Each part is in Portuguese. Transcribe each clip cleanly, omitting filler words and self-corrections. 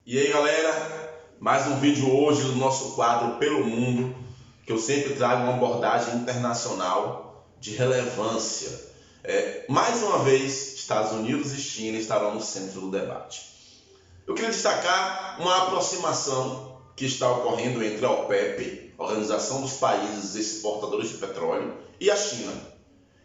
E aí galera, mais um vídeo hoje do nosso quadro Pelo Mundo, que eu sempre trago uma abordagem internacional de relevância. Mais uma vez, Estados Unidos e China estarão no centro do debate. Eu queria destacar uma aproximação que está ocorrendo entre a OPEP, Organização dos Países Exportadores de Petróleo, e a China.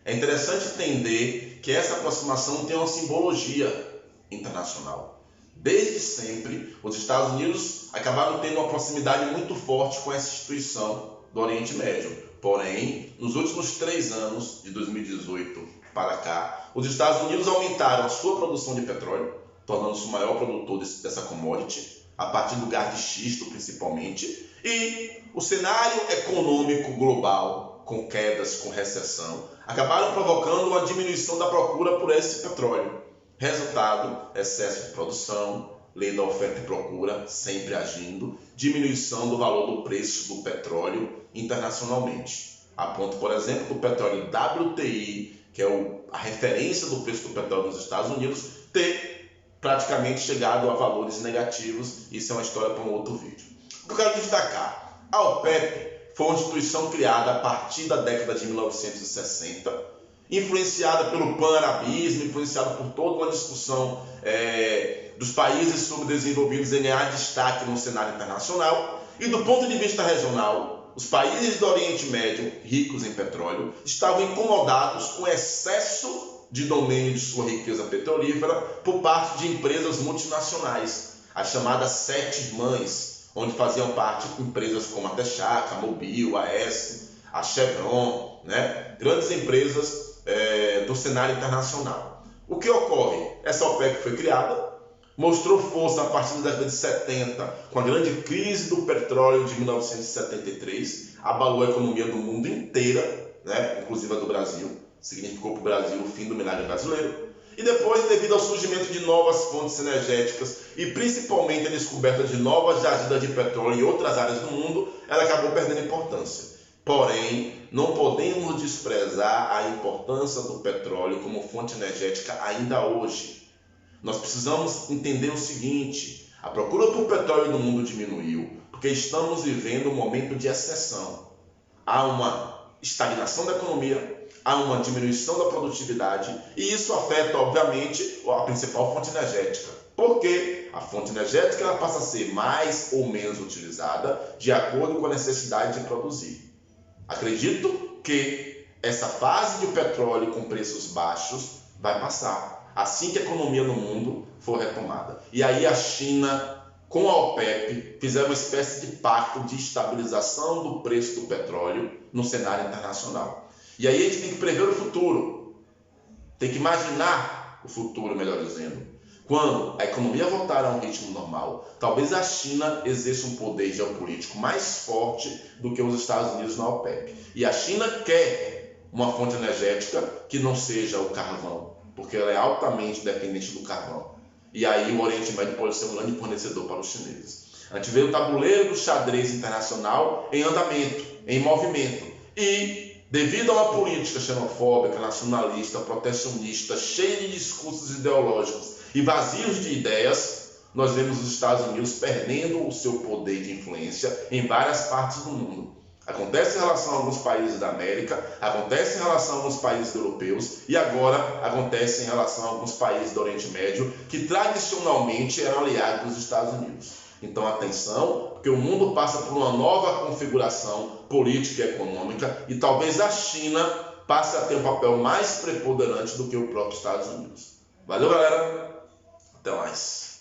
É interessante entender que essa aproximação tem uma simbologia internacional. Desde sempre, os Estados Unidos acabaram tendo uma proximidade muito forte com essa instituição do Oriente Médio. Porém, nos últimos 3 anos, de 2018 para cá, os Estados Unidos aumentaram a sua produção de petróleo, tornando-se o maior produtor dessa commodity, a partir do gás de xisto principalmente, e o cenário econômico global, com quedas, com recessão, acabaram provocando uma diminuição da procura por esse petróleo. Resultado, excesso de produção, lei da oferta e procura sempre agindo, diminuição do valor do preço do petróleo internacionalmente. A ponto, por exemplo, do petróleo WTI, que é a referência do preço do petróleo nos Estados Unidos, ter praticamente chegado a valores negativos. Isso é uma história para um outro vídeo. O que eu quero destacar, a OPEP foi uma instituição criada a partir da década de 1960, influenciada pelo pan-arabismo, influenciada por toda uma discussão dos países subdesenvolvidos em ganhar destaque no cenário internacional. E do ponto de vista regional, os países do Oriente Médio, ricos em petróleo, estavam incomodados com o excesso de domínio de sua riqueza petrolífera por parte de empresas multinacionais, as chamadas Sete Mães, onde faziam parte empresas como a Texaco, a Mobil, a AES, a Chevron, grandes empresas do cenário internacional. O que ocorre? Essa OPEP foi criada, mostrou força a partir da década de 70, com a grande crise do petróleo de 1973, abalou a economia do mundo inteira, inclusive a do Brasil, significou para o Brasil o fim do milagre brasileiro. E depois, devido ao surgimento de novas fontes energéticas e principalmente a descoberta de novas jazidas de petróleo em outras áreas do mundo, ela acabou perdendo importância. Porém, não podemos desprezar a importância do petróleo como fonte energética ainda hoje. Nós precisamos entender o seguinte: a procura por petróleo no mundo diminuiu porque estamos vivendo um momento de exceção. Há uma estagnação da economia, há uma diminuição da produtividade e isso afeta, obviamente, a principal fonte energética. Porque a fonte energética ela passa a ser mais ou menos utilizada de acordo com a necessidade de produzir. Acredito que essa fase de petróleo com preços baixos vai passar, assim que a economia no mundo for retomada. E aí a China, com a OPEP, fizeram uma espécie de pacto de estabilização do preço do petróleo no cenário internacional. E aí a gente tem que prever o futuro, tem que imaginar o futuro, melhor dizendo. Quando a economia voltar a um ritmo normal, talvez a China exerça um poder geopolítico mais forte do que os Estados Unidos na OPEP. E a China quer uma fonte energética que não seja o carvão, porque ela é altamente dependente do carvão. E aí o Oriente Médio pode ser um grande fornecedor para os chineses. A gente vê o tabuleiro do xadrez internacional em andamento, em movimento. E devido a uma política xenofóbica, nacionalista, protecionista, cheia de discursos ideológicos e vazios de ideias, nós vemos os Estados Unidos perdendo o seu poder de influência em várias partes do mundo. Acontece em relação a alguns países da América, acontece em relação a alguns países europeus e agora acontece em relação a alguns países do Oriente Médio que tradicionalmente eram aliados dos Estados Unidos. Então atenção, porque o mundo passa por uma nova configuração política e econômica e talvez a China passe a ter um papel mais preponderante do que o próprio Estados Unidos. Valeu, galera! Até mais!